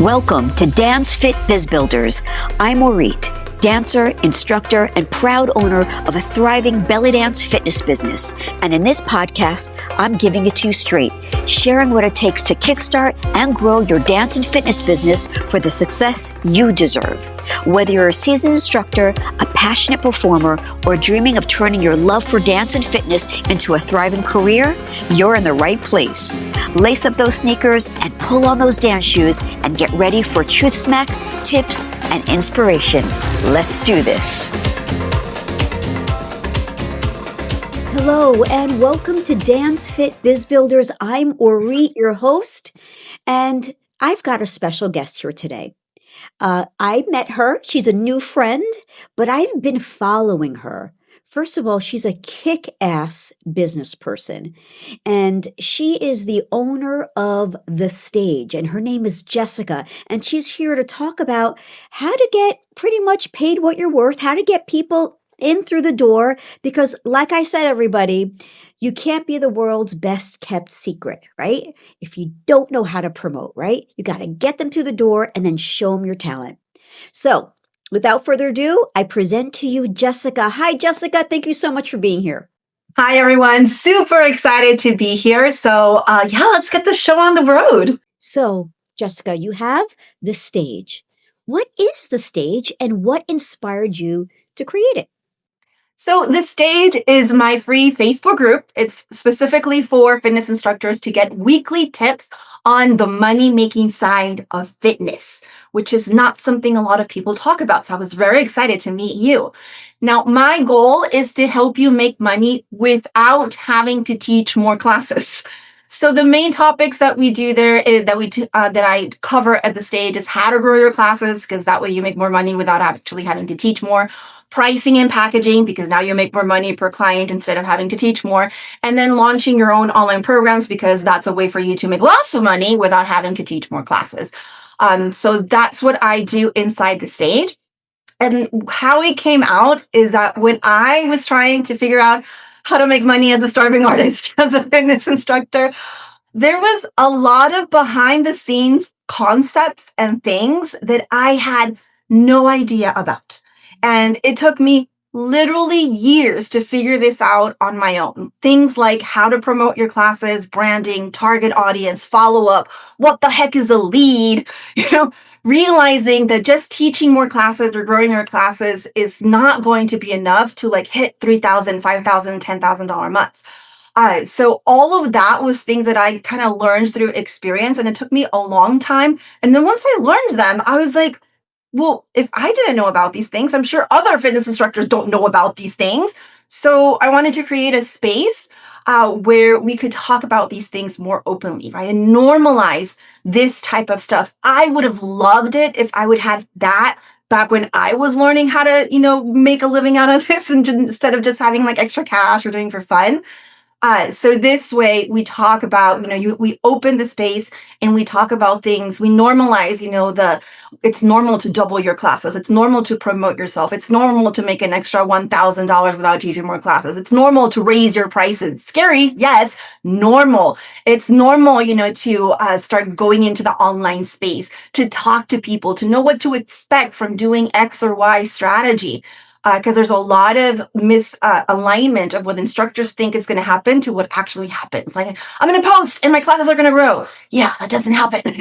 Welcome to Dance Fit Biz Builders. I'm Orit, dancer, instructor, and proud owner of a thriving belly dance fitness business. And in this podcast, I'm giving it to you straight, sharing what it takes to kickstart and grow your dance and fitness business for the success you deserve. Whether you're a seasoned instructor, a passionate performer, or dreaming of turning your love for dance and fitness into a thriving career, you're in the right place. Lace up those sneakers and pull on those dance shoes and get ready for truth smacks, tips, and inspiration. Let's do this. Hello, and welcome to Dance Fit Biz Builders. I'm Orit, your host, and I've got a special guest here today. I met her. She's a new friend, but I've been following her. First of all, she's a kick-ass business person, and she is the owner of The Stage, and her name is Jessica, and she's here to talk about how to get pretty much paid what you're worth, how to get people in through the door, because like I said, everybody, you can't be the world's best kept secret, right? If you don't know how to promote, right? You got to get them through the door and then show them your talent. So without further ado, I present to you Jessica. Hi, Jessica. Thank you so much for being here. Hi, everyone. Super excited to be here. So let's get the show on the road. So Jessica, you have The Stage. What is The Stage and what inspired you to create it? So The Stage is my free Facebook group. It's specifically for fitness instructors to get weekly tips on the money-making side of fitness, which is not something a lot of people talk about. So I was very excited to meet you. Now, my goal is to help you make money without having to teach more classes. So the main topics that we do there is that I cover at The Stage is how to grow your classes, because that way you make more money without actually having to teach more. Pricing and packaging, because now you make more money per client instead of having to teach more. And then launching your own online programs, because that's a way for you to make lots of money without having to teach more classes. So that's what I do inside The Stage. And how it came out is that when I was trying to figure out how to make money as a starving artist, as a fitness instructor, there was a lot of behind the scenes concepts and things that I had no idea about. And it took me literally years to figure this out on my own. Things like how to promote your classes, branding, target audience, follow-up, what the heck is a lead, realizing that just teaching more classes or growing your classes is not going to be enough to hit $3,000, $5,000, $10,000 months. So all of that was things that I kind of learned through experience, and it took me a long time. And then once I learned them, I was like, well, if I didn't know about these things, I'm sure other fitness instructors don't know about these things. So I wanted to create a space where we could talk about these things more openly, right? And normalize this type of stuff. I would have loved it if I would have that back when I was learning how to, make a living out of this, and instead of just having extra cash or doing for fun. So this way we talk about, we open the space and we talk about things. We normalize, it's normal to double your classes. It's normal to promote yourself. It's normal to make an extra $1,000 without teaching more classes. It's normal to raise your prices. Scary, yes, normal. It's normal, to start going into the online space, to talk to people, to know what to expect from doing X or Y strategy. Because there's a lot of misalignment of what instructors think is going to happen to what actually happens. I'm going to post and my classes are going to grow. Yeah, that doesn't happen.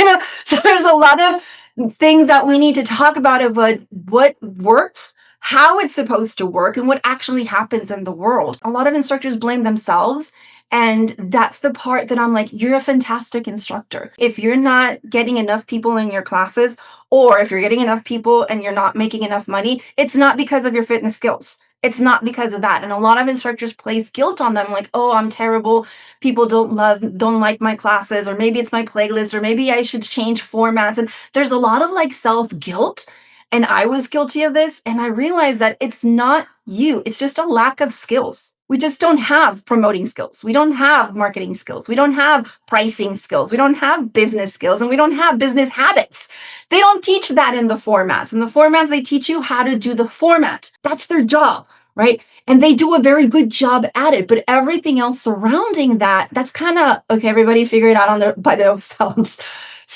So there's a lot of things that we need to talk about what works, how it's supposed to work, and what actually happens in the world. A lot of instructors blame themselves. And that's the part that I'm like, you're a fantastic instructor. If you're not getting enough people in your classes, or if you're getting enough people and you're not making enough money, it's not because of your fitness skills. It's not because of that. And a lot of instructors place guilt on them, like, oh, I'm terrible. People don't like my classes, or maybe it's my playlist, or maybe I should change formats. And there's a lot of self-guilt. And I was guilty of this. And I realized that it's not you. It's just a lack of skills. We just don't have promoting skills. We don't have marketing skills. We don't have pricing skills. We don't have business skills, and we don't have business habits. They don't teach that in the formats. In the formats, they teach you how to do the format. That's their job, right? And they do a very good job at it. But everything else surrounding that, that's kind of, okay, everybody figure it out by themselves.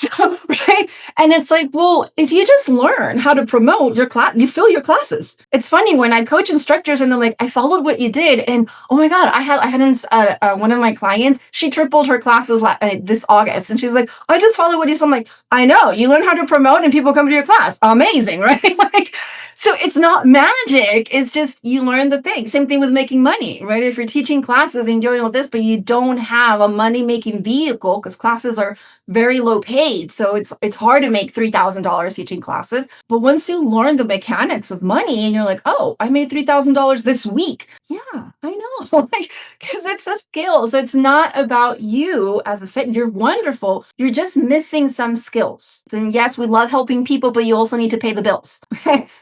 So, right? And it's like, well, if you just learn how to promote your class, you fill your classes. It's funny when I coach instructors and they're like, I followed what you did. And oh my God, I had one of my clients, she tripled her classes this August. And she's like, I just followed what you said. I'm like, I know, you learn how to promote and people come to your class. Amazing, right? Like, so it's not magic. It's just you learn the thing. Same thing with making money, right? If you're teaching classes and doing all this, but you don't have a money making vehicle because classes are very low paid. So it's hard to make $3,000 teaching classes. But once you learn the mechanics of money and you're like, oh, I made $3,000 this week. Yeah, I know. Like, because it's a skill. So it's not about you as a fit. You're wonderful. You're just missing some skills. Then yes, we love helping people, but you also need to pay the bills.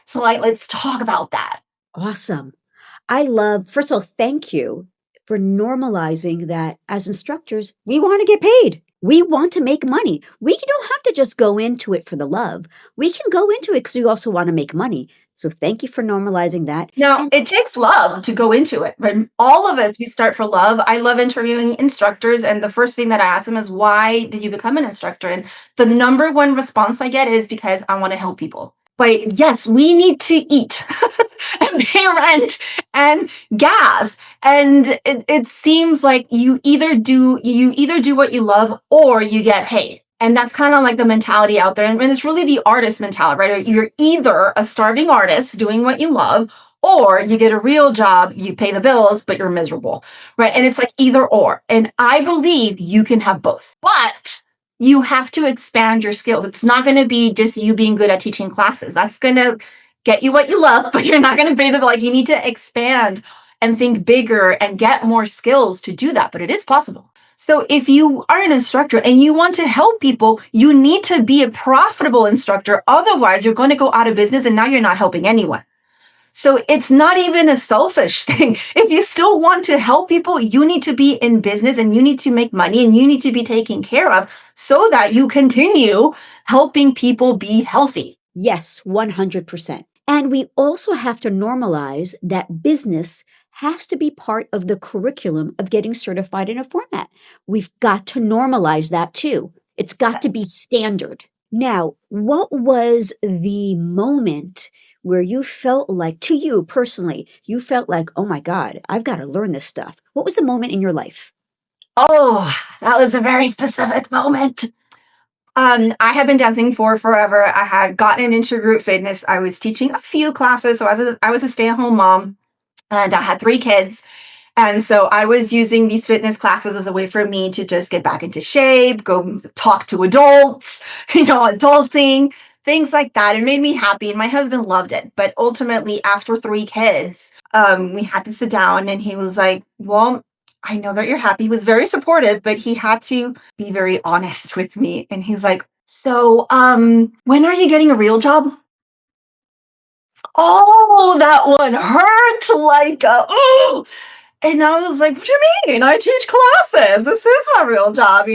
So like, let's talk about that. Awesome. I love, first of all, thank you for normalizing that as instructors, we want to get paid. We want to make money. We don't have to just go into it for the love. We can go into it because we also want to make money. So thank you for normalizing that. Now, it takes love to go into it, right? All of us, we start for love. I love interviewing instructors. And the first thing that I ask them is, why did you become an instructor? And the number one response I get is because I want to help people. But yes, we need to eat and pay rent and gas. And it seems like you either do what you love or you get paid. And that's kind of like the mentality out there. And it's really the artist mentality, right? You're either a starving artist doing what you love, or you get a real job, you pay the bills, but you're miserable, right? And it's like either or. And I believe you can have both. But you have to expand your skills. It's not going to be just you being good at teaching classes. That's going to get you what you love, but you're not going to pay the bill. Like, you need to expand and think bigger and get more skills to do that. But it is possible. So if you are an instructor and you want to help people, you need to be a profitable instructor. Otherwise, you're going to go out of business and now you're not helping anyone. So it's not even a selfish thing. If you still want to help people, you need to be in business and you need to make money and you need to be taken care of so that you continue helping people be healthy. Yes, 100%. And we also have to normalize that business has to be part of the curriculum of getting certified in a format. We've got to normalize that too. It's got to be standard. Now, what was the moment where you felt like, to you personally, you felt like, oh my God, I've got to learn this stuff? What was the moment in your life? Oh, that was a very specific moment. I had been dancing for forever. I had gotten into group fitness. I was teaching a few classes. So I was a stay-at-home mom and I had 3 kids. And so I was using these fitness classes as a way for me to just get back into shape, go talk to adults, adulting, things like that. It made me happy and my husband loved it. But ultimately, after 3 kids, we had to sit down and he was like, well, I know that you're happy. He was very supportive, but he had to be very honest with me. And he's like, so when are you getting a real job? Oh, that one hurt like oh. And I was like, what do you mean? I teach classes. This is my real job,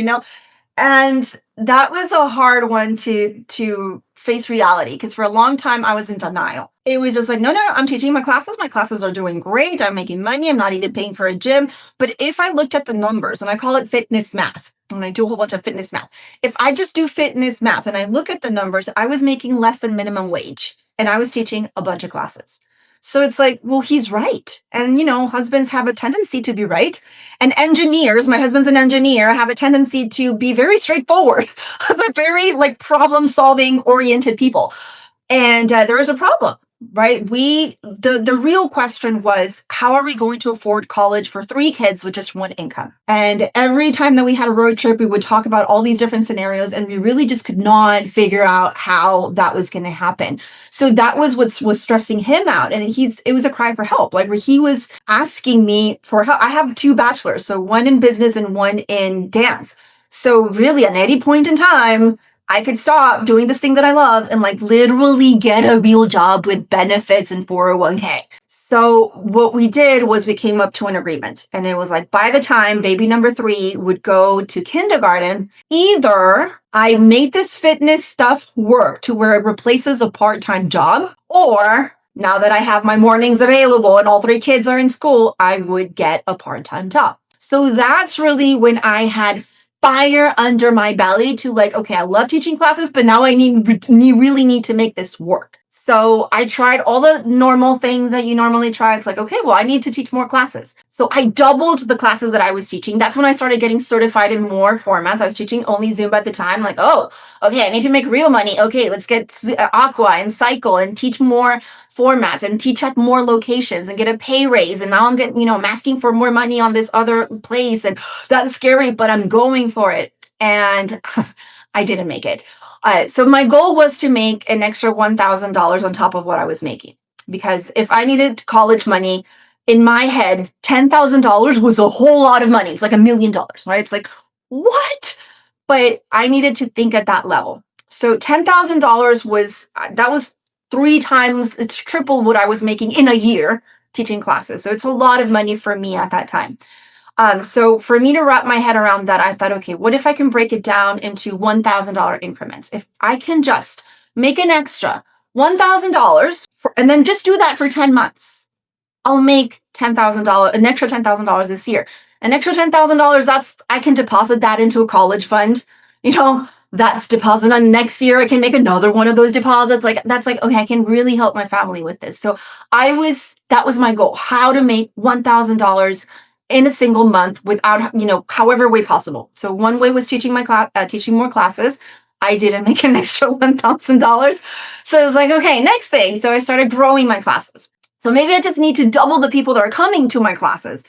And that was a hard one to face reality because for a long time I was in denial. It was just like, no, I'm teaching my classes. My classes are doing great. I'm making money. I'm not even paying for a gym. But if I looked at the numbers, and I call it fitness math, and I do a whole bunch of fitness math. If I just do fitness math and I look at the numbers, I was making less than minimum wage and I was teaching a bunch of classes. So it's like, well, he's right. And, husbands have a tendency to be right. And engineers, my husband's an engineer, have a tendency to be very straightforward. They're very problem solving oriented people. And there is a problem, right? The real question was, how are we going to afford college for 3 kids with just 1 income? And every time that we had a road trip, we would talk about all these different scenarios and we really just could not figure out how that was going to happen. So that was what was stressing him out. And it was a cry for help. Like where he was asking me for help. I have 2 bachelors, so 1 in business and 1 in dance. So really at any point in time, I could stop doing this thing that I love and literally get a real job with benefits and 401k. So what we did was we came up to an agreement and it was like, by the time baby number 3 would go to kindergarten, either I made this fitness stuff work to where it replaces a part-time job, or now that I have my mornings available and all 3 kids are in school, I would get a part-time job. So that's really when I had fire under my belly to like, okay, I love teaching classes, but now I really need to make this work. So I tried all the normal things that you normally try. It's like, okay, well, I need to teach more classes. So I doubled the classes that I was teaching. That's when I started getting certified in more formats. I was teaching only Zoom at the time. Like, oh, okay, I need to make real money. Okay, let's get Aqua and Cycle and teach more formats and teach at more locations and get a pay raise. And now I'm getting, I'm asking for more money on this other place. And that's scary, but I'm going for it. And I didn't make it. So my goal was to make an extra $1,000 on top of what I was making. Because if I needed college money, in my head, $10,000 was a whole lot of money. It's like $1 million, right? It's like, what? But I needed to think at that level. So $10,000 that was 3 times, it's triple what I was making in a year teaching classes. So it's a lot of money for me at that time. So for me to wrap my head around that, I thought, okay, what if I can break it down into $1,000 increments? If I can just make an extra $1,000 and then just do that for 10 months, I'll make $10,000, an extra $10,000 this year. An extra $10,000, I can deposit that into a college fund, that's deposit on next year. I can make another one of those deposits. Okay, I can really help my family with this. So that was my goal, how to make $1,000 in a single month without, however way possible. So one way was teaching teaching more classes. I didn't make an extra $1,000. So I was like, okay, next thing. So I started growing my classes. So maybe I just need to double the people that are coming to my classes.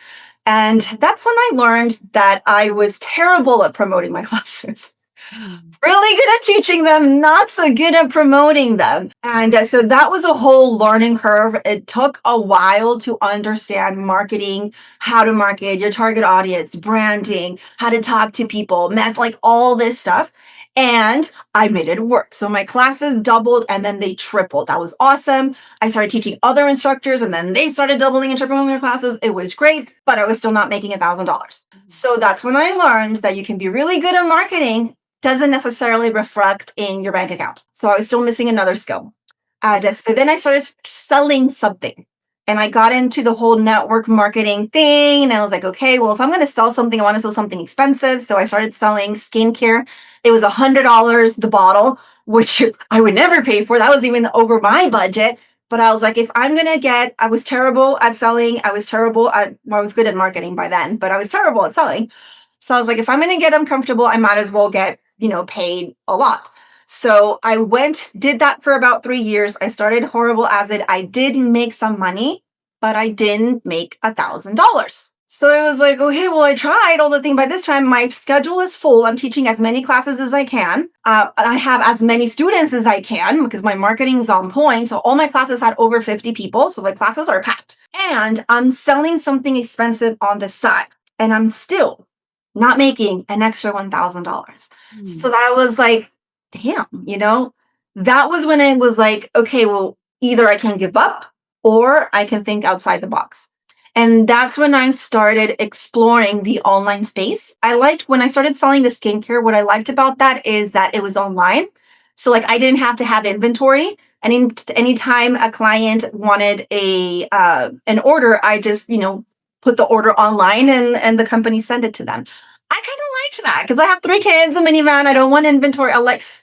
And that's when I learned that I was terrible at promoting my classes. Really good at teaching them, not so good at promoting them. And so that was a whole learning curve. It took a while to understand marketing, how to market your target audience, branding, how to talk to people, math, like all this stuff. And I made it work. So my classes doubled and then they tripled. That was awesome. I started teaching other instructors and then they started doubling and tripling their classes. It was great, but I was still not making $1,000. So that's when I learned that you can be really good at marketing, doesn't necessarily reflect in your bank account. So I was still missing another skill. So then I started selling something. And I got into the whole network marketing thing. And I was like, okay, well, if I'm going to sell something, I want to sell something expensive. So I started selling skincare. It was $100 the bottle, which I would never pay for. That was even over my budget. But I was like, if I'm going to I was terrible at selling. I was good at marketing by then, but I was terrible at selling. So I was like, if I'm going to get uncomfortable, I might as well get, paid a lot. So I did that for about 3 years. I started horrible as it. I did make some money, but I didn't make $1,000. So I was like, okay, well, I tried all the things. By this time, my schedule is full. I'm teaching as many classes as I can. I have as many students as I can because my marketing is on point. So all my classes had over 50 people. So the classes are packed. And I'm selling something expensive on the side. And I'm still not making an extra $1,000. So that was like, damn, that was when it was like, okay, well, either I can give up or I can think outside the box. And that's when I started exploring the online space. When I started selling the skincare, what I liked about that is that it was online. So I didn't have to have inventory. And anytime a client wanted an order, I just, put the order online and the company sent it to them. I kind of liked that because I have 3 kids, a minivan. I don't want inventory.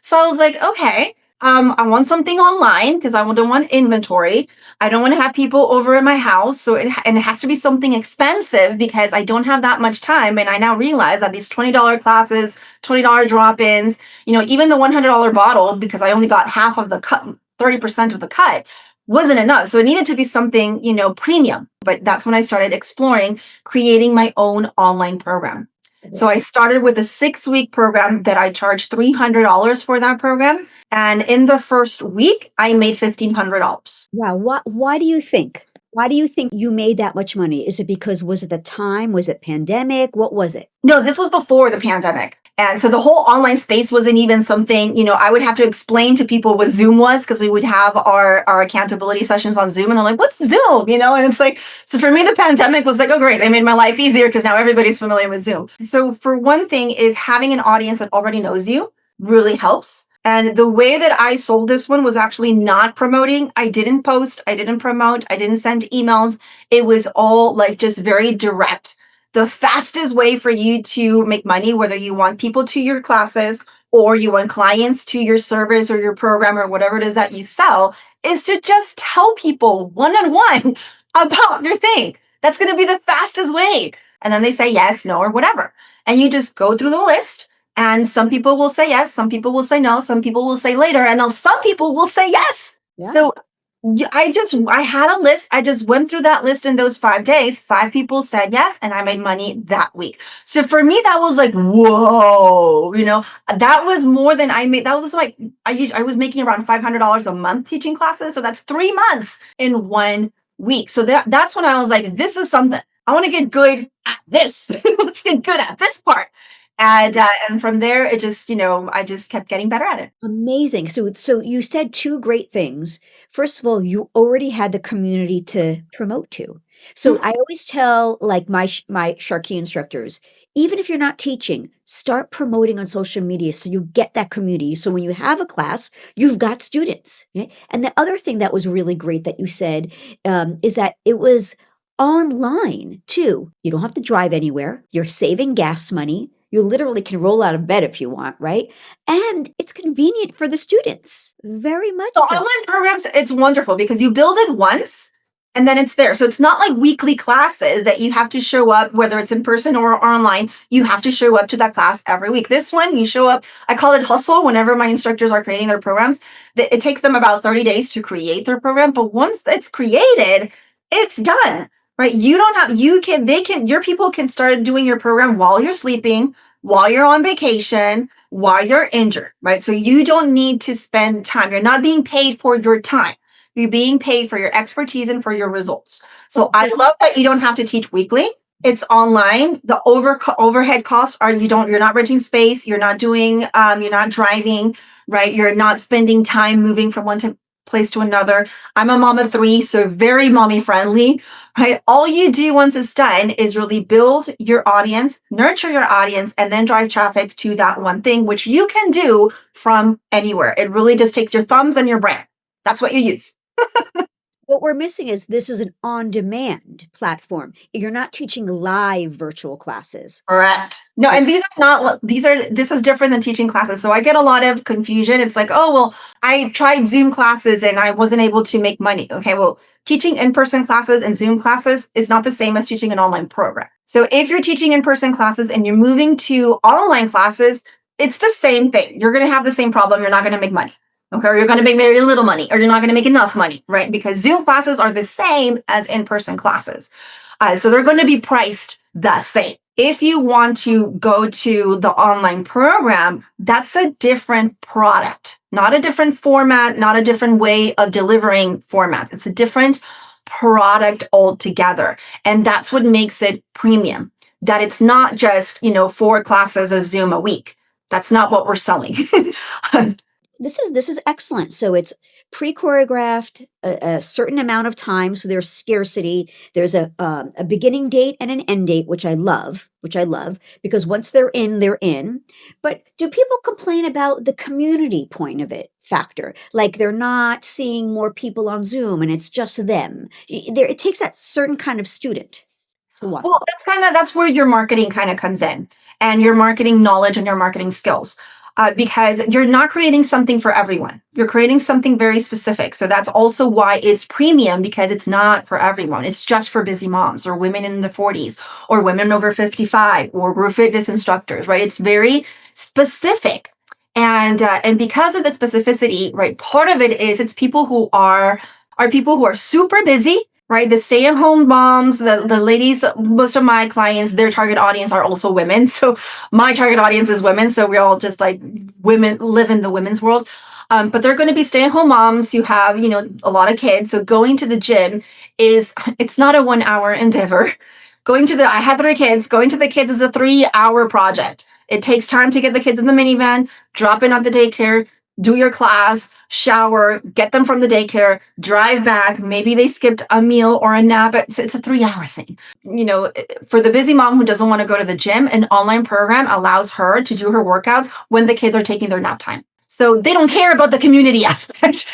So I was like, okay, I want something online because I don't want inventory. I don't want to have people over at my house. So it has to be something expensive because I don't have that much time. And I now realize that these $20 classes, $20 drop-ins, even the $100 bottle, because I only got half of the cut, 30% of the cut, wasn't enough. So it needed to be something, premium. But that's when I started exploring creating my own online program. So I started with a 6-week program that I charged $300 for that program. And in the first week, I made $1,500. Wow. Why do you think? Why do you think you made that much money? Is it because, was it the time? Was it pandemic? What was it? No, this was before the pandemic. And so the whole online space wasn't even something, I would have to explain to people what Zoom was because we would have our accountability sessions on Zoom and they're like, what's Zoom? And it's like, so for me, the pandemic was like, oh, great. They made my life easier because now everybody's familiar with Zoom. So for one thing is having an audience that already knows you really helps. And the way that I sold this one was actually not promoting. I didn't post, I didn't promote, I didn't send emails. It was all just very direct. the fastest way for you to make money, whether you want people to your classes or you want clients to your service or your program or whatever it is that you sell, is to just tell people one on one about your thing. That's going to be the fastest way. And then they say yes, no, or whatever. And you just go through the list. And some people will say yes, some people will say no, some people will say later, and some people will say yes. Yeah. So I had a list. I just went through that list in those 5 days. 5 people said yes, and I made money that week. So for me, that was like, whoa, that was more than I made. That was like, I was making around $500 a month teaching classes. So that's 3 months in 1 week. So that's when I was like, this is something I want to get good at this. Let's get good at this part. And from there, it just, I just kept getting better at it. Amazing. So you said two great things. First of all, you already had the community to promote to. So I always tell like my Sharkey instructors, even if you're not teaching, start promoting on social media so you get that community. So when you have a class, you've got students. Okay? And the other thing that was really great that you said is that it was online too. You don't have to drive anywhere. You're saving gas money. You literally can roll out of bed if you want, right? And it's convenient for the students. Very much So so. online programs, it's wonderful because you build it once and then it's there. So it's not like weekly classes that you have to show up, whether it's in person or online. You have to show up to that class every week. This one, you show up. I call it hustle whenever my instructors are creating their programs. It takes them about 30 days to create their program. But once it's created, it's done. Right? Your people can start doing your program while you're sleeping, while you're on vacation, while you're injured, right? So you don't need to spend time. You're not being paid for your time. You're being paid for your expertise and for your results. So I love that you don't have to teach weekly. It's online. The overhead costs you're not renting space. You're not you're not driving, right? You're not spending time moving from one place to another. I'm a mom of 3, so very mommy friendly, right? All you do once it's done is really build your audience, nurture your audience, and then drive traffic to that one thing, which you can do from anywhere. It really just takes your thumbs and your brain. That's what you use. What we're missing is this is an on-demand platform. You're not teaching live virtual classes. Correct. No, and this is different than teaching classes. So I get a lot of confusion. It's like, oh, well, I tried Zoom classes and I wasn't able to make money. Okay, well, teaching in-person classes and Zoom classes is not the same as teaching an online program. So if you're teaching in-person classes and you're moving to online classes, it's the same thing. You're going to have the same problem. You're not going to make money. Okay, or you're going to make very little money, or you're not going to make enough money, right? Because Zoom classes are the same as in-person classes. So they're going to be priced the same. If you want to go to the online program, that's a different product, not a different format, not a different way of delivering formats. It's a different product altogether. And that's what makes it premium, that it's not just, 4 classes of Zoom a week. That's not what we're selling. This is excellent. So it's pre-choreographed a certain amount of time. So there's scarcity. There's a beginning date and an end date, which I love, because once they're in, they're in. But do people complain about the community point of it factor? Like they're not seeing more people on Zoom and it's just them. It takes that certain kind of student to watch. Well, that's where your marketing kind of comes in, and your marketing knowledge and your marketing skills. Because you're not creating something for everyone. You're creating something very specific. So that's also why it's premium, because it's not for everyone. It's just for busy moms or women in the 40s or women over 55 or group fitness instructors, right? It's very specific. And because of the specificity, right, part of it is it's people who are people who are super busy, right? The stay-at-home moms, the ladies, most of my clients, their target audience are also women. So my target audience is women. So we all just like women live in the women's world. But they're going to be stay-at-home moms who have, a lot of kids. So going to the gym it's not a 1-hour endeavor. I have 3 kids. Going to the kids is a 3-hour project. It takes time to get the kids in the minivan, drop in at the daycare, do your class, shower, get them from the daycare, drive back. Maybe they skipped a meal or a nap. It's a 3-hour thing. For the busy mom who doesn't want to go to the gym, an online program allows her to do her workouts when the kids are taking their nap time. So they don't care about the community aspect.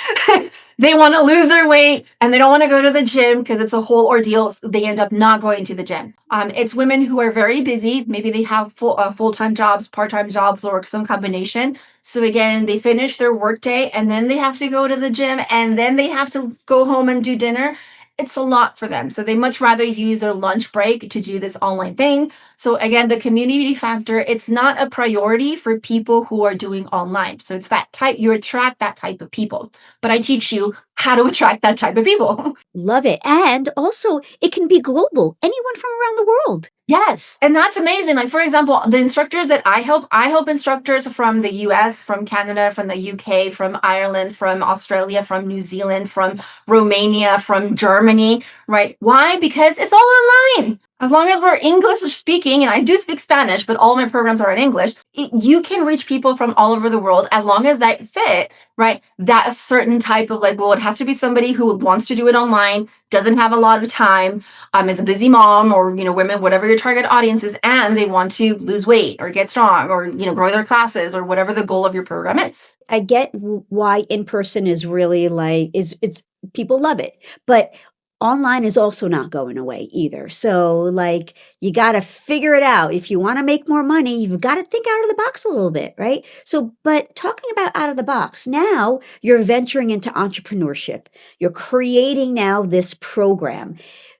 They want to lose their weight and they don't want to go to the gym because it's a whole ordeal. So they end up not going to the gym. It's women who are very busy. Maybe they have full-time jobs, part-time jobs, or some combination. So again, they finish their workday and then they have to go to the gym and then they have to go home and do dinner. It's a lot for them. So they much rather use their lunch break to do this online thing. So again, the community factor, it's not a priority for people who are doing online. So it's that type, you attract that type of people. But I teach you how to attract that type of people. Love it. And also, it can be global, anyone from around the world. Yes, and that's amazing. Like for example, the instructors that I help instructors from the US, from Canada, from the UK, from Ireland, from Australia, from New Zealand, from Romania, from Germany, right? Why? Because it's all online. As long as we're English speaking, and I do speak Spanish, but all my programs are in English, you can reach people from all over the world as long as that fit, right? That certain type of like, well, it has to be somebody who wants to do it online, doesn't have a lot of time, is a busy mom or, women, whatever your target audience is, and they want to lose weight or get strong or, grow their classes or whatever the goal of your program is. I get why in person is really like it's people love it, but online is also not going away either. So like you got to figure it out. If you want to make more money, you've got to think out of the box a little bit, right? So but talking about out of the box, now you're venturing into entrepreneurship. You're creating now this program.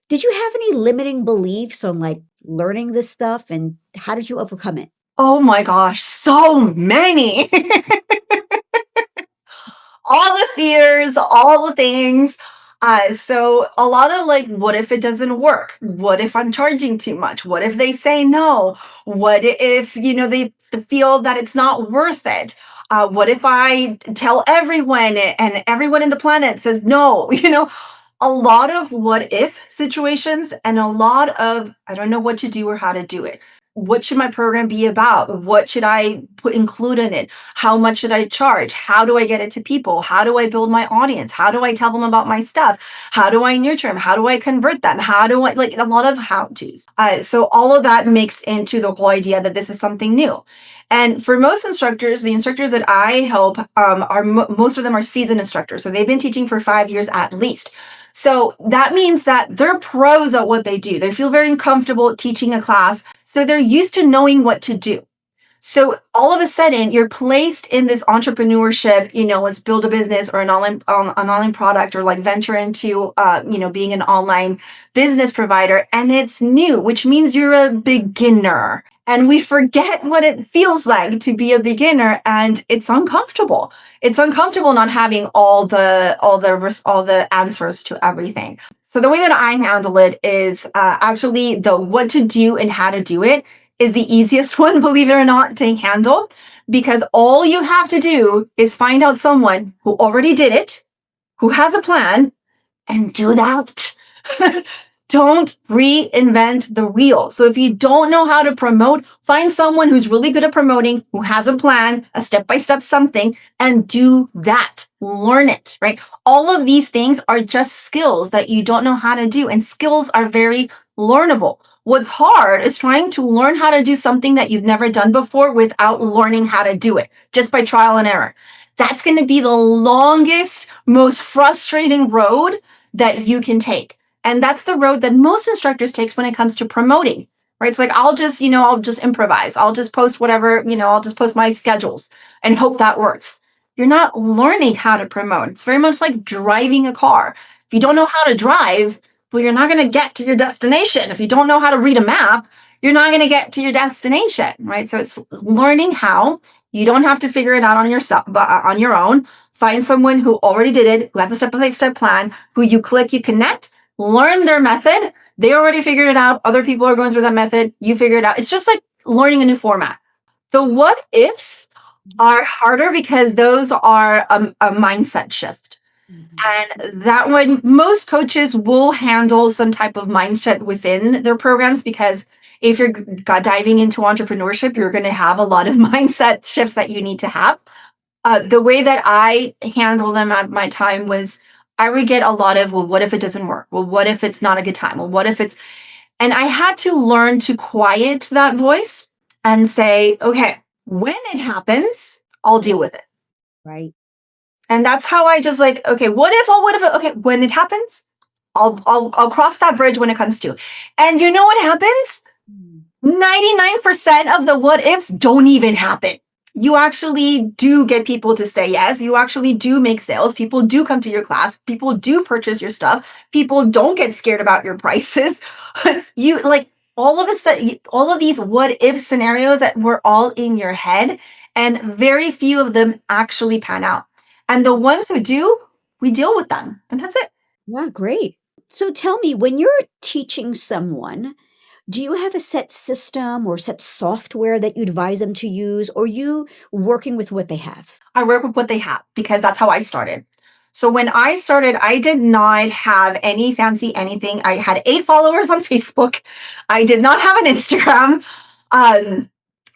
Did you have any limiting beliefs on like learning this stuff and how did you overcome it? Oh my gosh, so many. All the fears, all the things. So a lot of like, what if it doesn't work? What if I'm charging too much? What if they say no? What if, they feel that it's not worth it? What if I tell everyone and everyone in the planet says no? A lot of what if situations and a lot of, I don't know what to do or how to do it. What should my program be about? What should I include in it? How much should I charge? How do I get it to people? How do I build my audience? How do I tell them about my stuff? How do I nurture them? How do I convert them? How do I, like, a lot of how to's. So all of that mixed into the whole idea that this is something new. And for most instructors, the instructors that I help are most of them are seasoned instructors. So they've been teaching for 5 years at least. So that means that they're pros at what they do. They feel very comfortable teaching a class. So they're used to knowing what to do. So all of a sudden, you're placed in this entrepreneurship. Let's build a business or an online product, or like venture into, being an online business provider, and it's new, which means you're a beginner. And we forget what it feels like to be a beginner, and it's uncomfortable. It's uncomfortable not having all the answers to everything. So the way that I handle it is actually the what to do and how to do it is the easiest one, believe it or not, to handle, because all you have to do is find out someone who already did it, who has a plan, and do that. Don't reinvent the wheel. So if you don't know how to promote, find someone who's really good at promoting, who has a plan, a step-by-step something, and do that. Learn it, right? All of these things are just skills that you don't know how to do, and skills are very learnable. What's hard is trying to learn how to do something that you've never done before without learning how to do it, just by trial and error. That's going to be the longest, most frustrating road that you can take. And that's the road that most instructors take when it comes to promoting, right? It's like, I'll just improvise. I'll just post whatever, I'll just post my schedules and hope that works. You're not learning how to promote. It's very much like driving a car. If you don't know how to drive, well, you're not going to get to your destination. If you don't know how to read a map, you're not going to get to your destination, right? So it's learning how. You don't have to figure it out on yourself, but on your own. Find someone who already did it, who has a step-by-step plan, who you connect, learn their method. They already figured it out. Other people are going through that method. You figure it out. It's just like learning a new format. The what ifs are harder because those are a mindset shift. And that one, most coaches will handle some type of mindset within their programs, because if you're diving into entrepreneurship, you're going to have a lot of mindset shifts that you need to have. The way that I handle them at my time was I would get a lot of, well, what if it doesn't work? Well, what if it's not a good time? Well, what if it's, and I had to learn to quiet that voice and say, okay, when it happens, I'll deal with it. Right. And that's how I just like, okay, what if, okay, when it happens, I'll cross that bridge when it comes to. And you know what happens? Mm. 99% of the what ifs don't even happen. You actually do get people to say yes. You actually do make sales. People do come to your class. People do purchase your stuff. People don't get scared about your prices. You like all of it, all of these what if scenarios that were all in your head, and very few of them actually pan out. And the ones who do, we deal with them. And that's it. Yeah, great. So tell me, when you're teaching someone, do you have a set system or set software that you advise them to use, or you working with what they have? I work with what they have because that's how I started. So when I started, I did not have any fancy anything. I had 8 followers on Facebook. I did not have an Instagram. Um,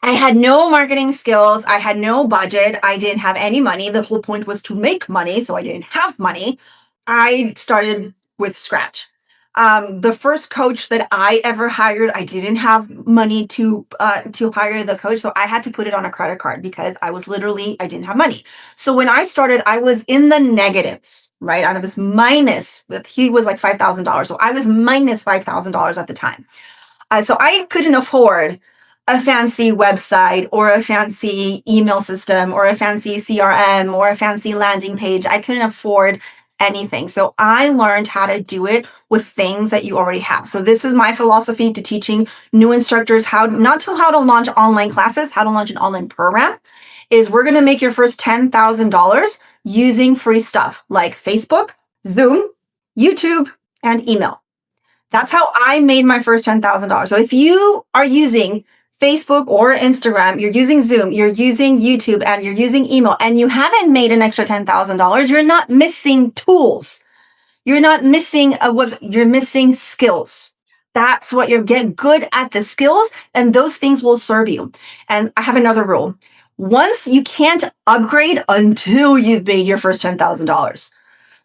I had no marketing skills. I had no budget. I didn't have any money. The whole point was to make money. So I didn't have money. I started with scratch. The first coach that I ever hired, I didn't have money to hire the coach, so I had to put it on a credit card because I didn't have money. So when I started, I was in the negatives, right? Out of this minus, he was like $5,000, so I was minus $5,000 at the time. So I couldn't afford a fancy website or a fancy email system or a fancy CRM or a fancy landing page. I couldn't afford anything. So I learned how to do it with things that you already have. So this is my philosophy to teaching new instructors how to launch online classes, how to launch an online program is we're going to make your first $10,000 using free stuff like Facebook, Zoom, YouTube, and email. That's how I made my first $10,000. So if you are using Facebook or Instagram, you're using Zoom, you're using YouTube, and you're using email, and you haven't made an extra $10,000, you're not missing tools. You're not missing a website. You're missing skills. That's what you're get good at the skills, and those things will serve you. And I have another rule. Once you can't upgrade until you've made your first $10,000.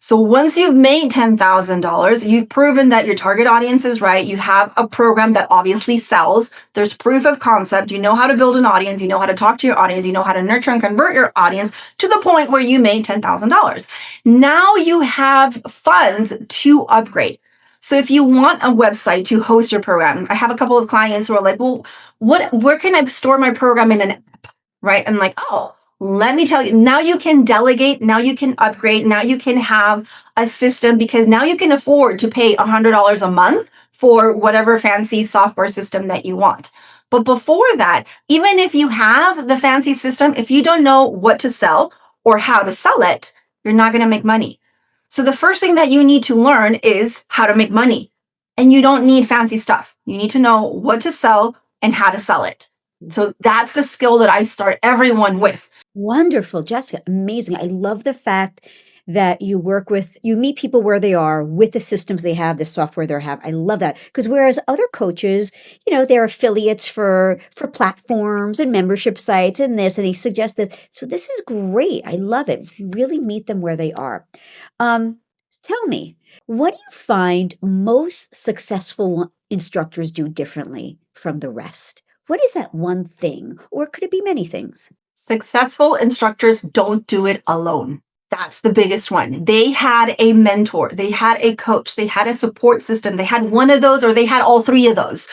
So once you've made $10,000, you've proven that your target audience is right. You have a program that obviously sells. There's proof of concept. You know how to build an audience. You know how to talk to your audience. You know how to nurture and convert your audience to the point where you made $10,000. Now you have funds to upgrade. So if you want a website to host your program, I have a couple of clients who are like, well, where can I store my program in an app? Right? I'm like, oh, let me tell you, now you can delegate, now you can upgrade, now you can have a system because now you can afford to pay $100 a month for whatever fancy software system that you want. But before that, even if you have the fancy system, if you don't know what to sell or how to sell it, you're not going to make money. So the first thing that you need to learn is how to make money. And you don't need fancy stuff. You need to know what to sell and how to sell it. So that's the skill that I start everyone with. Wonderful, Jessica. Amazing. I love the fact that you meet people where they are with the systems they have, the software they have. I love that. Because whereas other coaches, they're affiliates for platforms and membership sites and this, and they suggest that. So this is great. I love it. You really meet them where they are. Um, Tell me, what do you find most successful instructors do differently from the rest? What is that one thing, or could it be many things? Successful instructors don't do it alone. That's the biggest one. They had a mentor, they had a coach, they had a support system, they had one of those, or they had all three of those.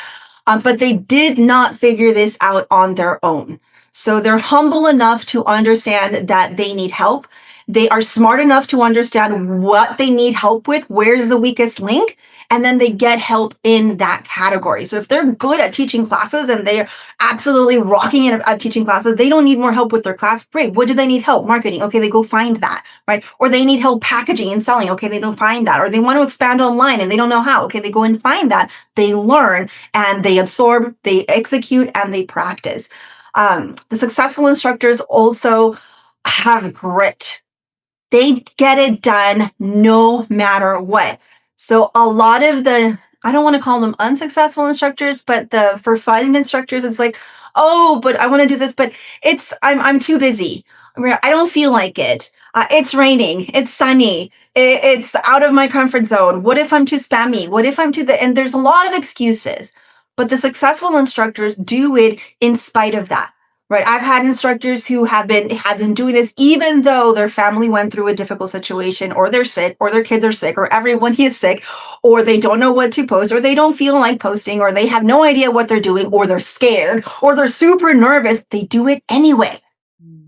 But they did not figure this out on their own. So they're humble enough to understand that they need help. They are smart enough to understand what they need help with, where's the weakest link, and then they get help in that category. So if they're good at teaching classes and they're absolutely rocking it at teaching classes, they don't need more help with their class. Great. What do they need help? Marketing. Okay, they go find that, right? Or they need help packaging and selling. Okay, they don't find that. Or they want to expand online and they don't know how. Okay, they go and find that. They learn and they absorb, they execute, and they practice. The successful instructors also have grit. They get it done no matter what. So a lot of I don't want to call them unsuccessful instructors, but the for fun instructors, it's like, oh, but I want to do this, but I'm too busy. I don't feel like it. It's raining. It's sunny. It's out of my comfort zone. What if I'm too spammy? What if I'm and there's a lot of excuses, but the successful instructors do it in spite of that. right? I've had instructors who have been doing this even though their family went through a difficult situation, or they're sick, or their kids are sick, or everyone is sick, or they don't know what to post, or they don't feel like posting, or they have no idea what they're doing, or they're scared, or they're super nervous. They do it anyway.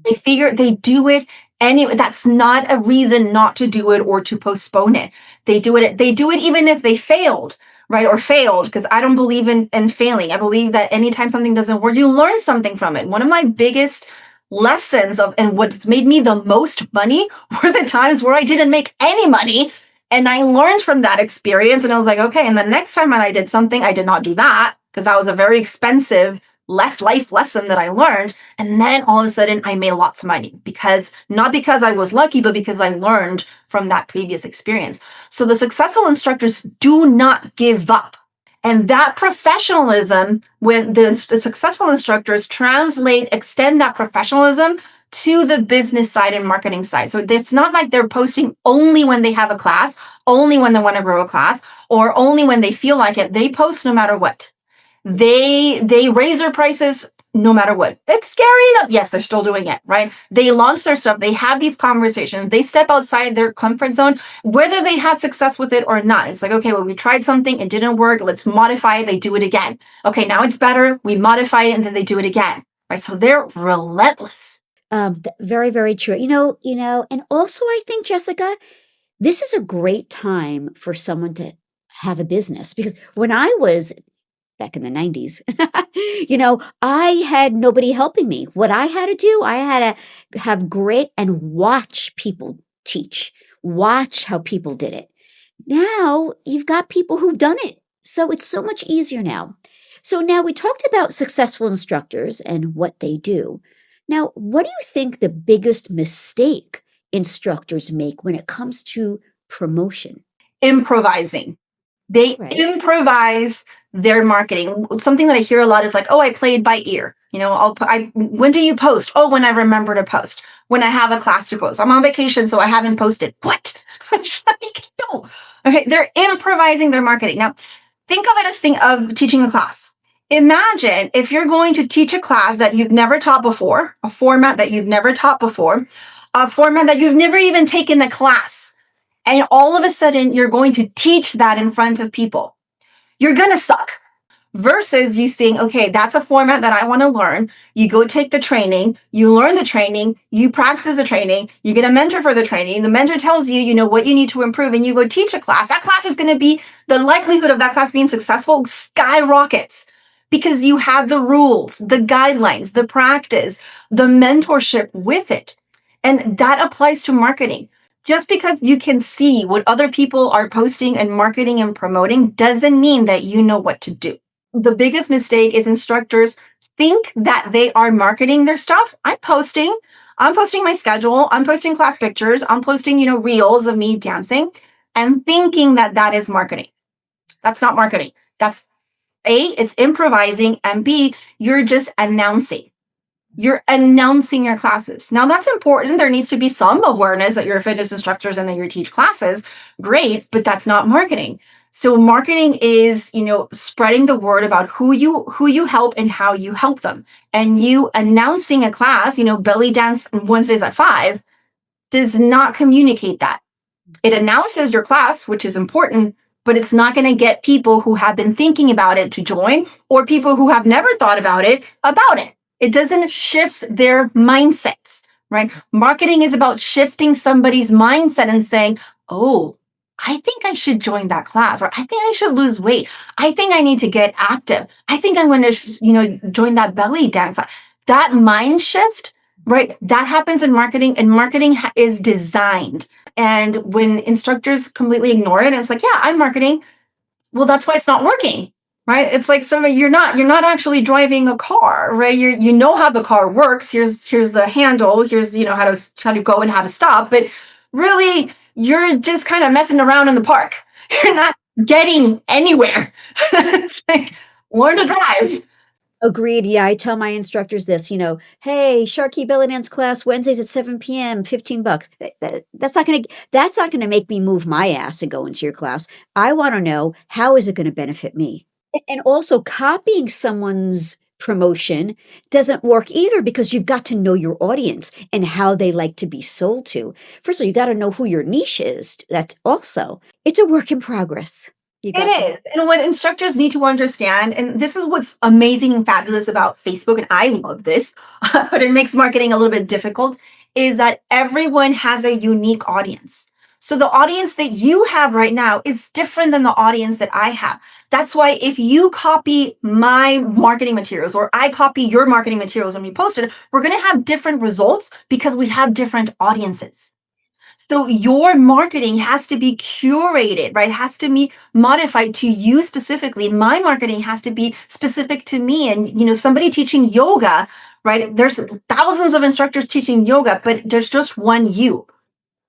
They do it anyway. That's not a reason not to do it or to postpone it. They do it even if they failed, right? Or failed, because I don't believe in failing. I believe that anytime something doesn't work, you learn something from it. One of my biggest lessons of and what's made me the most money were the times where I didn't make any money. And I learned from that experience. And I was like, okay, and the next time I did something, I did not do that, because that was a very expensive less life lesson that I learned. And then all of a sudden I made lots of money, because not because I was lucky, but because I learned from that previous experience. So the successful instructors do not give up. And that professionalism, when the successful instructors extend that professionalism to the business side and marketing side. So it's not like they're posting only when they have a class, only when they want to grow a class, or only when they feel like it. They post no matter what. They raise their prices no matter what. It's scary. Yes, they're still doing it, right? They launch their stuff. They have these conversations. They step outside their comfort zone, whether they had success with it or not. It's like, okay, well, we tried something, it didn't work. Let's modify it. They do it again. Okay, now it's better. We modify it, and then they do it again, right? So they're relentless. Very, very true. And also I think, Jessica, this is a great time for someone to have a business, because when I was back in the 90s, I had nobody helping me. What I had to do, I had to have great and watch people teach, watch how people did it. Now you've got people who've done it. So it's so much easier now. So now we talked about successful instructors and what they do. Now, what do you think the biggest mistake instructors make when it comes to promotion? Improvising. They Right. improvise their marketing. Something that I hear a lot is like, "Oh, I played by ear." When do you post? Oh, when I remember to post. When I have a class to post. I'm on vacation, so I haven't posted. What? It's like, no. Okay, they're improvising their marketing. Now, think of it as teaching a class. Imagine if you're going to teach a class that you've never taught before, a format that you've never taught before, a format that you've never even taken a class. And all of a sudden, you're going to teach that in front of people. You're going to suck. Versus you saying, okay, that's a format that I want to learn. You go take the training, you learn the training, you practice the training, you get a mentor for the training. The mentor tells you, what you need to improve, and you go teach a class. That class is going to be, the likelihood of that class being successful skyrockets, because you have the rules, the guidelines, the practice, the mentorship with it. And that applies to marketing. Just because you can see what other people are posting and marketing and promoting doesn't mean that you know what to do. The biggest mistake is instructors think that they are marketing their stuff. I'm posting my schedule. I'm posting class pictures. I'm posting, reels of me dancing, and thinking that that is marketing. That's not marketing. That's A, it's improvising, and B, you're just announcing. You're announcing your classes. Now, that's important. There needs to be some awareness that you're fitness instructors and that you teach classes. Great, but that's not marketing. So marketing is, spreading the word about who you help and how you help them. And you announcing a class, belly dance Wednesdays at 5, does not communicate that. It announces your class, which is important, but it's not going to get people who have been thinking about it to join, or people who have never thought about it. It doesn't shift their mindsets, right? Marketing is about shifting somebody's mindset and saying, oh, I think I should join that class, or I think I should lose weight. I think I need to get active. I think I'm going to, join that belly dance class. That mind shift, right? That happens in marketing, and marketing is designed. And when instructors completely ignore it, and it's like, yeah, I'm marketing. Well, that's why it's not working. Right? It's like you're not actually driving a car, right? You know how the car works. Here's the handle. Here's how to go and how to stop. But really, you're just kind of messing around in the park. You're not getting anywhere. It's like, learn to drive. Agreed. Yeah, I tell my instructors this, hey, Sharky belly dance class Wednesdays at 7 p.m., $15. That's not gonna make me move my ass and go into your class. I want to know, how is it going to benefit me? And also, copying someone's promotion doesn't work either because you've got to know your audience and how they like to be sold to. First of all, you got to know who your niche is. That's also, it's a work in progress. You It got to. is. And what instructors need to understand, and this is what's amazing and fabulous about Facebook, and I love this, but it makes marketing a little bit difficult, is that everyone has a unique audience. So the audience that you have right now is different than the audience that I have. That's why if you copy my marketing materials or I copy your marketing materials and we post it, we're going to have different results because we have different audiences. So your marketing has to be curated, right? Has to be modified to you specifically. My marketing has to be specific to me. And somebody teaching yoga, right? There's thousands of instructors teaching yoga, but there's just one you.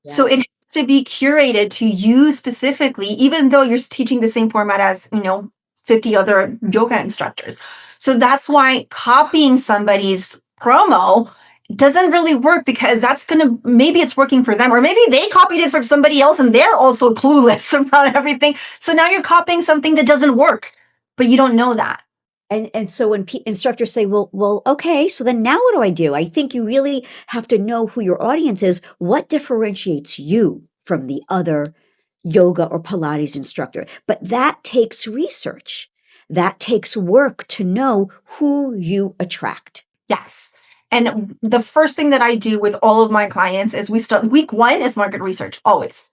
So it has to be curated to you specifically, even though you're teaching the same format as 50 other yoga instructors. So that's why copying somebody's promo doesn't really work, because maybe it's working for them, or maybe they copied it from somebody else and they're also clueless about everything. So now you're copying something that doesn't work, but you don't know that. And so when instructors say, well, okay, so then now what do I do? I think you really have to know who your audience is. What differentiates you from the other yoga or Pilates instructor? But that takes research. That takes work to know who you attract. Yes. And the first thing that I do with all of my clients is we start week 1 is market research, always,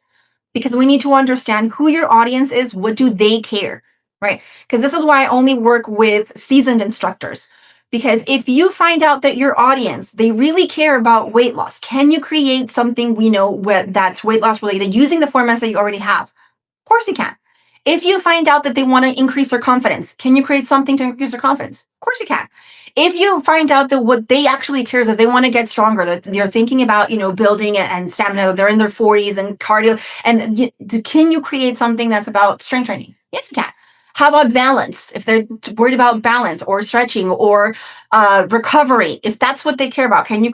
because we need to understand who your audience is. What do they care? Right? Because this is why I only work with seasoned instructors. Because if you find out that your audience, they really care about weight loss, can you create something that's weight loss related using the formats that you already have? Of course you can. If you find out that they want to increase their confidence, can you create something to increase their confidence? Of course you can. If you find out that what they actually care is that they want to get stronger, that they're thinking about, building and stamina, they're in their 40s and cardio, and can you create something that's about strength training? Yes, you can. How about balance? If they're worried about balance or stretching or recovery, if that's what they care about, can you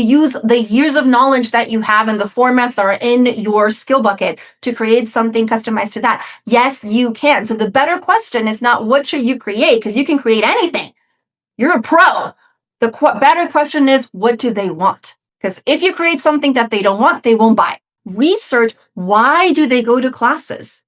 use the years of knowledge that you have and the formats that are in your skill bucket to create something customized to that? Yes, you can. So the better question is not what should you create, because you can create anything. You're a pro. The better question is, what do they want? Because if you create something that they don't want, they won't buy. Research, why do they go to classes?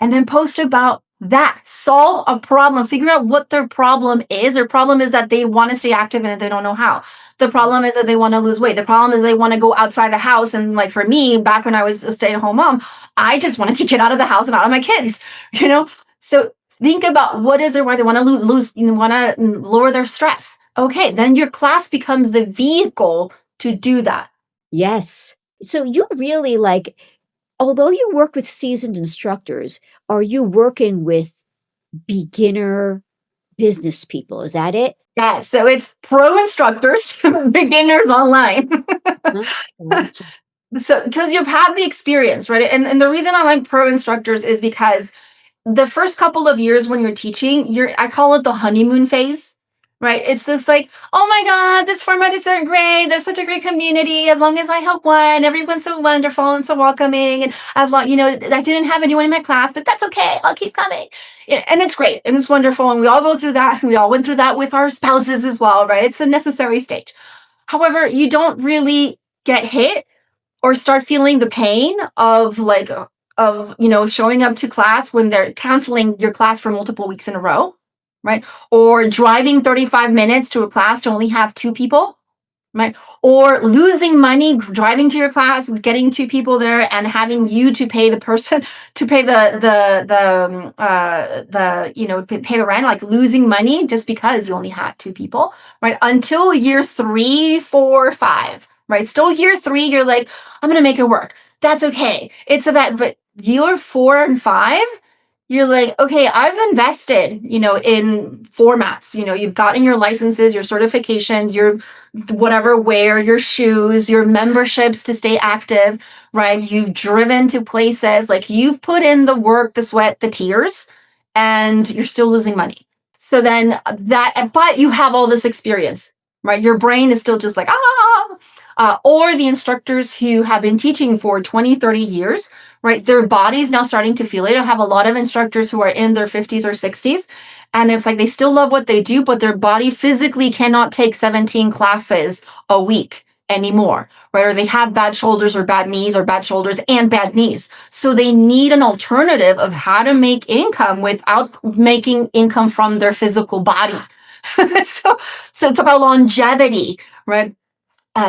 And then post about that. Solve a problem. Figure out what their problem is. Their problem is that they want to stay active and they don't know how. The problem is that they want to lose weight. The problem is they want to go outside the house. And like for me, back when I was a stay-at-home mom, I just wanted to get out of the house and out of my kids, So think about what is it, why they want to lose, want to lower their stress. Okay, then your class becomes the vehicle to do that. Yes. So you really although you work with seasoned instructors, are you working with beginner business people? Is that it? Yeah, so it's pro instructors, beginners online. So because you've had the experience, right? And the reason I like pro instructors is because the first couple of years when you're teaching, I call it the honeymoon phase, right? It's just like, oh my God, this format is so great. There's such a great community. As long as I help one, everyone's so wonderful and so welcoming. And as long, I didn't have anyone in my class, but that's okay. I'll keep coming. And it's great. And it's wonderful. And we all go through that. We all went through that with our spouses as well, right? It's a necessary stage. However, you don't really get hit or start feeling the pain of showing up to class when they're canceling your class for multiple weeks in a row, right? Or driving 35 minutes to a class to only have 2 people, right? Or losing money driving to your class, getting 2 people there, and having you to pay the person to pay pay the rent, like losing money just because you only had 2 people, right? Until year 3, 4, 5, right? Still year 3, you're like, I'm gonna make it work. That's okay. But year 4 and 5, you're like, okay, I've invested, in formats. You've gotten your licenses, your certifications, your whatever wear, your shoes, your memberships to stay active, right? You've driven to places, like you've put in the work, the sweat, the tears, and you're still losing money. So then but you have all this experience, right? Your brain is still just like, or the instructors who have been teaching for 20, 30 years, right? Their body's now starting to feel it. I have a lot of instructors who are in their 50s or 60s, And it's like they still love what they do, but their body physically cannot take 17 classes a week anymore, right? Or they have bad shoulders or bad knees or bad shoulders and bad knees. So they need an alternative of how to make income without making income from their physical body. so, so it's about longevity, right?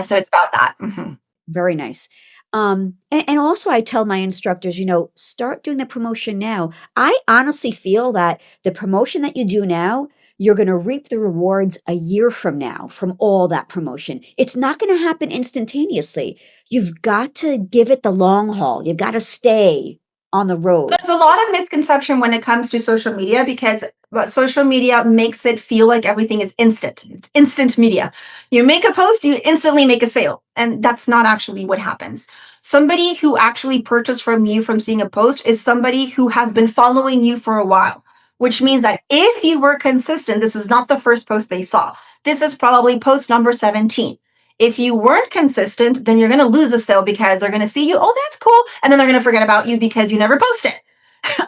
So it's about that. Mhm. Very nice. And also, I tell my instructors, start doing the promotion now. I honestly feel that the promotion that you do now, you're going to reap the rewards a year from now from all that promotion. It's not going to happen instantaneously. You've got to give it the long haul. You've got to stay on the road. There's a lot of misconception when it comes to social media because social media makes it feel like everything is instant. It's instant media. You make a post, you instantly make a sale. And that's not actually what happens. Somebody who actually purchased from you from seeing a post is somebody who has been following you for a while, which means that if you were consistent, this is not the first post they saw. This is probably post number 17. If you weren't consistent, then you're going to lose a sale because they're going to see you. Oh, that's cool. And then they're going to forget about you because you never posted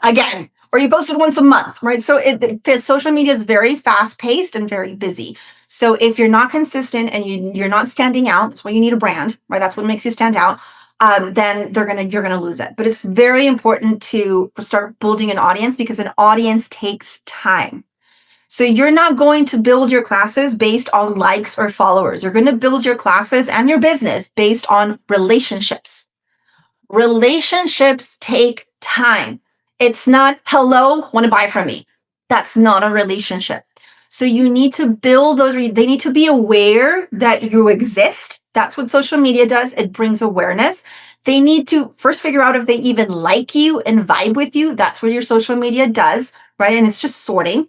again, or you posted once a month, right? So social media is very fast paced and very busy. So if you're not consistent and you're not standing out, that's why you need a brand, right? That's what makes you stand out. Then you're gonna lose it. But it's very important to start building an audience because an audience takes time. So you're not going to build your classes based on likes or followers. You're going to build your classes and your business based on relationships. Relationships take time. It's not, hello, want to buy from me. That's not a relationship. So you need to build those, they need to be aware that you exist. That's what social media does. It brings awareness. They need to first figure out if they even like you and vibe with you. That's what your social media does, right? And it's just sorting.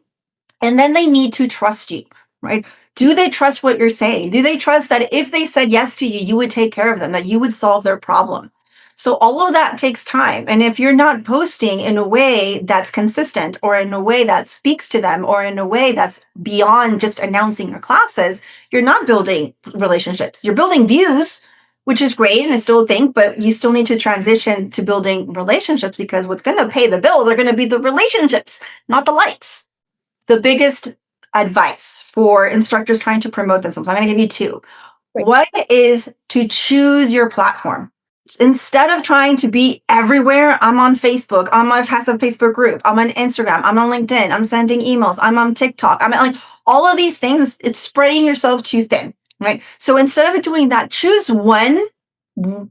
And then they need to trust you, right? Do they trust what you're saying? Do they trust that if they said yes to you, you would take care of them, that you would solve their problem? So all of that takes time. And if you're not posting in a way that's consistent or in a way that speaks to them or in a way that's beyond just announcing your classes, you're not building relationships. You're building views, which is great and I still think, but you still need to transition to building relationships because what's going to pay the bills are going to be the relationships, not the likes. The biggest advice for instructors trying to promote themselves, I'm going to give you two. Right. One is to choose your platform. Instead of trying to be everywhere, I'm on Facebook, I'm on a Facebook group, I'm on Instagram, I'm on LinkedIn, I'm sending emails, I'm on TikTok, I'm like all of these things, it's spreading yourself too thin, right? So instead of doing that, choose one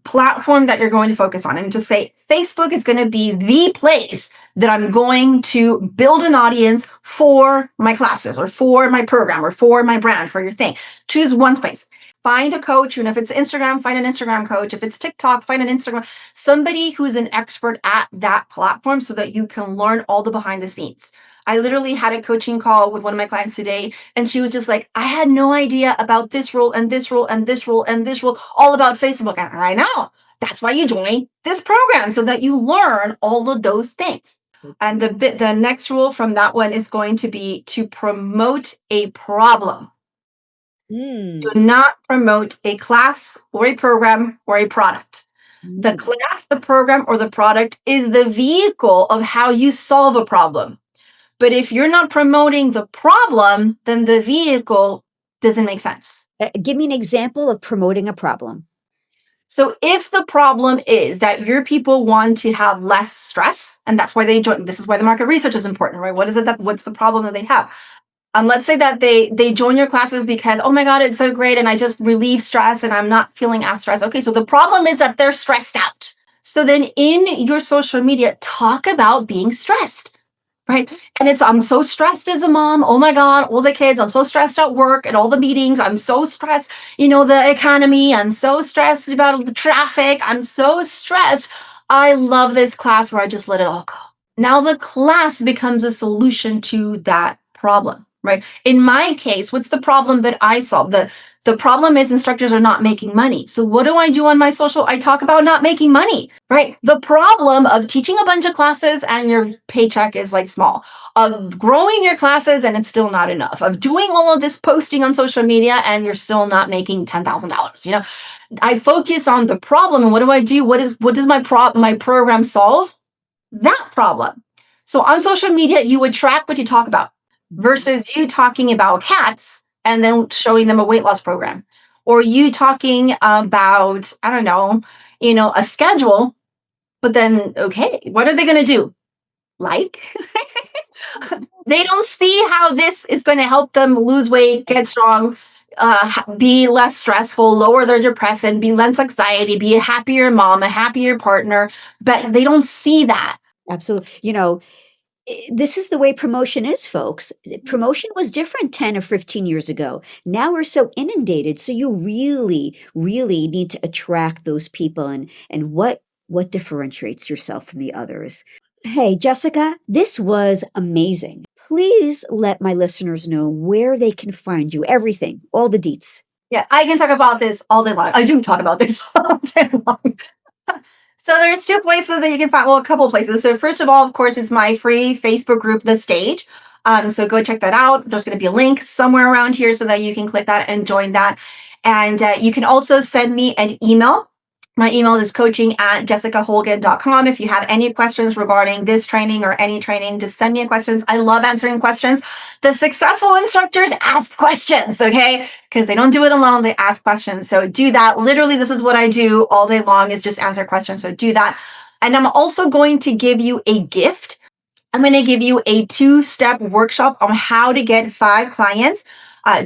platform that you're going to focus on and just say, Facebook is going to be the place that I'm going to build an audience for my classes or for my program or for my brand, for your thing. Choose one place. Find a coach, and if it's Instagram, find an Instagram coach. If it's TikTok, find an Instagram, somebody who's an expert at that platform so that you can learn all the behind the scenes. I literally had a coaching call with one of my clients today, and she was just like, I had no idea about this rule and this rule and this rule and this rule, all about Facebook. And I know. That's why you join this program, so that you learn all of those things. And the next rule from that one is going to be to promote a problem. Do not promote a class or a program or a product. The class, the program, or the product is the vehicle of how you solve a problem. But if you're not promoting the problem, then the vehicle doesn't make sense. Give me an example of promoting a problem. So if the problem is that your people want to have less stress, and that's why they join, this is why the market research is important, right? What's the problem that they have? Let's say that they join your classes because, oh my God, it's so great. And I just relieve stress and I'm not feeling as stressed. Okay, so the problem is that they're stressed out. So then in your social media, talk about being stressed, right? And I'm so stressed as a mom. Oh my God, all the kids, I'm so stressed at work and all the meetings. I'm so stressed, the economy. I'm so stressed about the traffic. I'm so stressed. I love this class where I just let it all go. Now the class becomes a solution to that problem. Right. In my case, what's the problem that I solve? The problem is instructors are not making money. So what do I do on my social? I talk about not making money, right? The problem of teaching a bunch of classes and your paycheck is like small, of growing your classes and it's still not enough, of doing all of this posting on social media and you're still not making $10,000. I focus on the problem and what do I do? What does my program solve? That problem. So on social media, you would track what you talk about. versus you talking about cats and then showing them a weight loss program, or you talking about, I don't know, a schedule, but then, okay, what are they going to do? Like, they don't see how this is going to help them lose weight, get strong, be less stressful, lower their depression, be less anxiety, be a happier mom, a happier partner, but they don't see that. Absolutely. This is the way promotion is, folks. Promotion was different 10 or 15 years ago. Now we're so inundated. So you really, really need to attract those people and what differentiates yourself from the others. Hey, Jessica, this was amazing. Please let my listeners know where they can find you. Everything, all the deets. Yeah, I can talk about this all day long. I do talk about this all day long. So there's two places that you can find, well, a couple places. So first of all, of course, it's my free Facebook group, The Stage. So go check that out. There's going to be a link somewhere around here so that you can click that and join that. And you can also send me an email. My email is coaching@jessicaholgan.com. If you have any questions regarding this training or any training, just send me questions. I love answering questions. The successful instructors ask questions, okay? Because they don't do it alone, they ask questions. So do that. Literally, this is what I do all day long, is just answer questions. So do that. And I'm also going to give you a gift. I'm going to give you a 2-step workshop on how to get 5 clients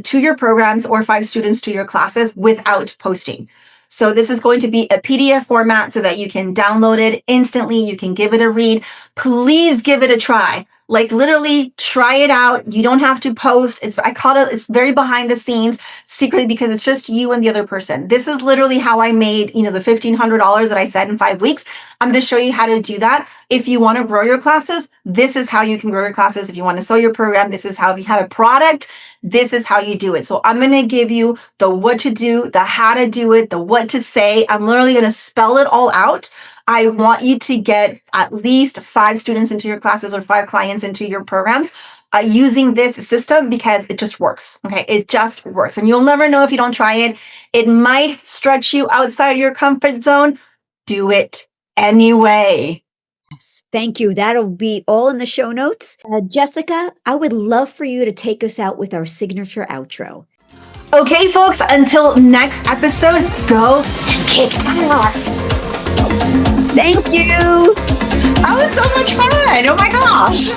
to your programs or 5 students to your classes without posting. So this is going to be a PDF format so that you can download it instantly. You can give it a read. Please give it a try. Like, literally try it out. You don't have to post. It's very behind the scenes, secretly, because it's just you and the other person. This is literally how I made, the $1,500 that I said in 5 weeks. I'm going to show you how to do that. If you want to grow your classes, this is how you can grow your classes. If you want to sell your program, this is how. If you have a product, this is how you do it. So I'm going to give you the what to do, the how to do it, the what to say. I'm literally going to spell it all out. I want you to get at least 5 students into your classes or 5 clients into your programs using this system, because it just works. Okay, it just works. And you'll never know if you don't try it. It might stretch you outside your comfort zone. Do it anyway. Yes. Thank you. That'll be all in the show notes. Jessica, I would love for you to take us out with our signature outro. Okay, folks, until next episode, go and kick ass. Thank you. That was so much fun. Oh my gosh.